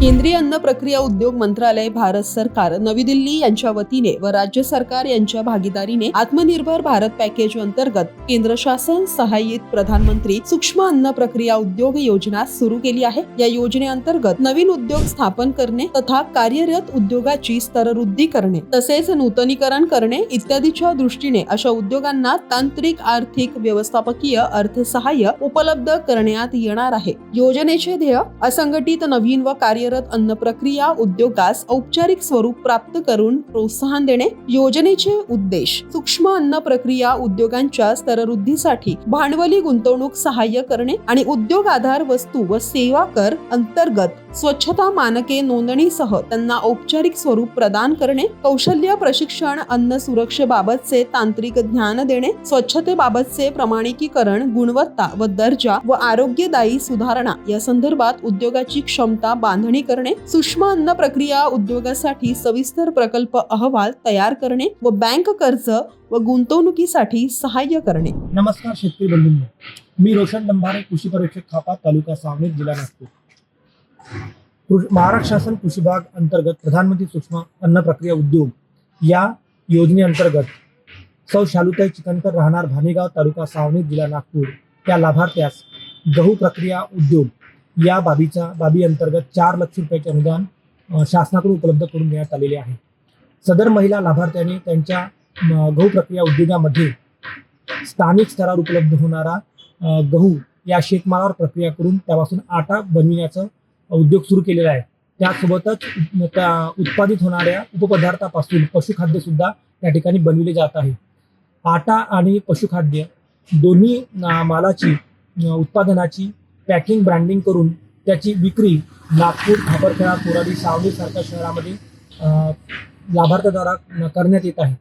केंद्रीय अन्न प्रक्रिया उद्योग मंत्रालय, भारत सरकार, नवी दिल्ली यांच्या वतीने व राज्य सरकार यांच्या भागीदारीने आत्मनिर्भर भारत पॅकेज अंतर्गत केंद्र शासन सहाय्यित प्रधानमंत्री सूक्ष्म अन्न प्रक्रिया उद्योग योजना सुरू केली आहे। या योजनेअंतर्गत नवीन उद्योग स्थापन करणे तथा कार्यरत उद्योगाची स्तरवृद्धी करणे तसेच नूतनीकरण करणे इत्यादीच्या दृष्टीने अशा उद्योगांना तांत्रिक, आर्थिक, व्यवस्थापकीय अर्थसहाय्य उपलब्ध करण्यात येणार आहे। योजनेचे ध्येय असंघटित, नवीन व कार्यरत अन्न प्रक्रिया उद्योगास औपचारिक स्वरूप प्राप्त करून प्रोत्साहन देणे। योजनेचे उद्देश सूक्ष्म अन्न प्रक्रिया उद्योगांच्या स्तरवृद्धीसाठी भांडवली गुंतवणूक सहाय्य करणे आणि उद्योग आधार वस्तू व सेवा कर अंतर्गत स्वच्छता मानके नोंदणीसह त्यांना औपचारिक स्वरूप प्रदान करणे, कौशल्य प्रशिक्षण, अन्न सुरक्षेबाबतचे तांत्रिक ज्ञान देणे, स्वच्छतेबाबतचे प्रमाणिकीकरण, गुणवत्ता व दर्जा व आरोग्यदायी सुधारणा या संदर्भात उद्योगाची क्षमता बांधणी करणे, सूक्ष्म अन्न प्रक्रिया उद्योगासाठी सविस्तर प्रकल्प अहवाल तयार करणे व बँक कर्ज व गुंतवणुकीसाठी सहाय्य करणे। नमस्कार शेतकरी बंधूंनो, मी रोशन डंभारे, कृषी परीक्षक खापा, तालुका सावनेर, जिल्हा नागपूर। महाराष्ट्र शासन कृषी विभाग अंतर्गत प्रधानमंत्री सूक्ष्म अन्न प्रक्रिया उद्योग या योजनेअंतर्गत सौ शालुताई चिकनकर, राहणार भानेगाव, तालुका सावनेर, जिल्हा नागपूर या लाभार्थ्यास गहू प्रक्रिया उद्योग या बाबी अंतर्गत 4 लाख रुपयाचे अनुदान शासनाकडून उपलब्ध करून देण्यात आलेले आहे। सदर महिला लाभार्थ्याने त्यांच्या गहू प्रक्रिया उद्योगामध्ये स्थानिक स्तरावर उपलब्ध होणारा गहू या शेतमालावर प्रक्रिया करून त्यापासून आटा बनविण्याचा उद्योग सुरू केलेला आहे। त्यासोबतच उत्पादित होणाऱ्या उपपदार्थापासून पशुखाद्य सुद्धा त्या ठिकाणी बनविले जात आहे। आटा आणि पशुखाद्य दोन्ही मालाची उत्पादनाची पॅकिंग, ब्रँडिंग करून त्याची विक्री नागपूर, खापरखेडा, कोराडी, सावली सारख्या शहरामध्ये लाभार्थ्याद्वारा करण्यात येत आहे।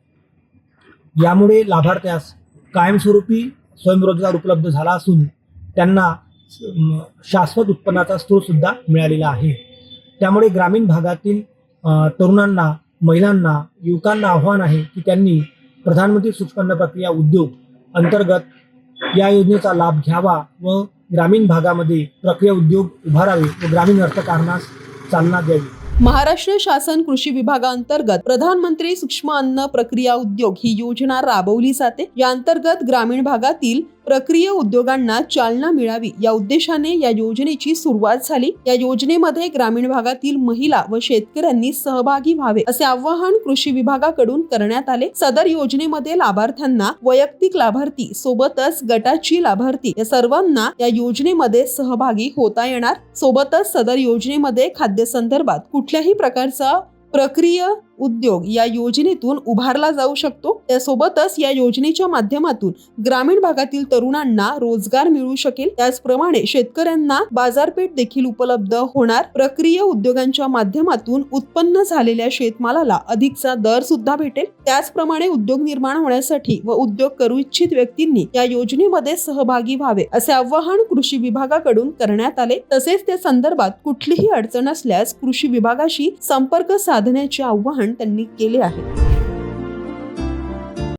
यामुळे लाभार्थ्यास कायमस्वरूपी स्वयंरोजगार उपलब्ध झाला असून त्यांना शाश्वत उत्पन्नाचा स्रोत सुद्धा मिळालेला आहे। त्यामुळे ग्रामीण भागातील तरुणांना, महिलांना, युवकांना आव्हान आहे की त्यांनी प्रधानमंत्री सूक्ष्म अन्न प्रक्रिया उद्योग अंतर्गत या योजनेचा लाभ घ्यावा व ग्रामीण भागामध्ये प्रक्रिया उद्योग उभारावे व ग्रामीण अर्थकारणास चालना द्यावी। महाराष्ट्र शासन कृषी विभागाअंतर्गत प्रधानमंत्री सूक्ष्म अन्न प्रक्रिया उद्योग ही योजना राबवली जाते। या अंतर्गत ग्रामीण भागातील प्रक्रिया उद्योगांना चालना मिळावी या उद्देशाने या योजनेची सुरुवात झाली। या योजनेमध्ये ग्रामीण भागातील महिला व शेतकऱ्यांनी सहभागी व्हावे असे आवाहन कृषी विभागाकडून करण्यात आले। सदर योजनेमध्ये लाभार्थ्यांना वैयक्तिक लाभार्थी सोबतच गटाची लाभार्थी या सर्वांना या योजनेमध्ये सहभागी होता येणार। सोबतच सदर योजनेमध्ये खाद्य संदर्भात कुठल्याही प्रकारचा प्रक्रिया उद्योग या योजनेतून उभारला जाऊ शकतो। त्यासोबतच या योजनेच्या माध्यमातून ग्रामीण भागातील तरुणांना रोजगार मिळू शकेल। त्याचप्रमाणे शेतकऱ्यांना बाजारपेठ देखील उपलब्ध होणार। प्रक्रिया उद्योगांच्या माध्यमातून उत्पन्न झालेल्या शेतमालाला अधिकचा दर सुद्धा भेटेल। त्याचप्रमाणे उद्योग निर्माण होण्यासाठी व उद्योग करू इच्छित व्यक्तींनी या योजनेमध्ये सहभागी व्हावे असे आवाहन कृषी विभागाकडून करण्यात आले। तसेच त्या संदर्भात कुठलीही अडचण असल्यास कृषी विभागाशी संपर्क साधण्याचे आवाहन त्यांनी केले आहे।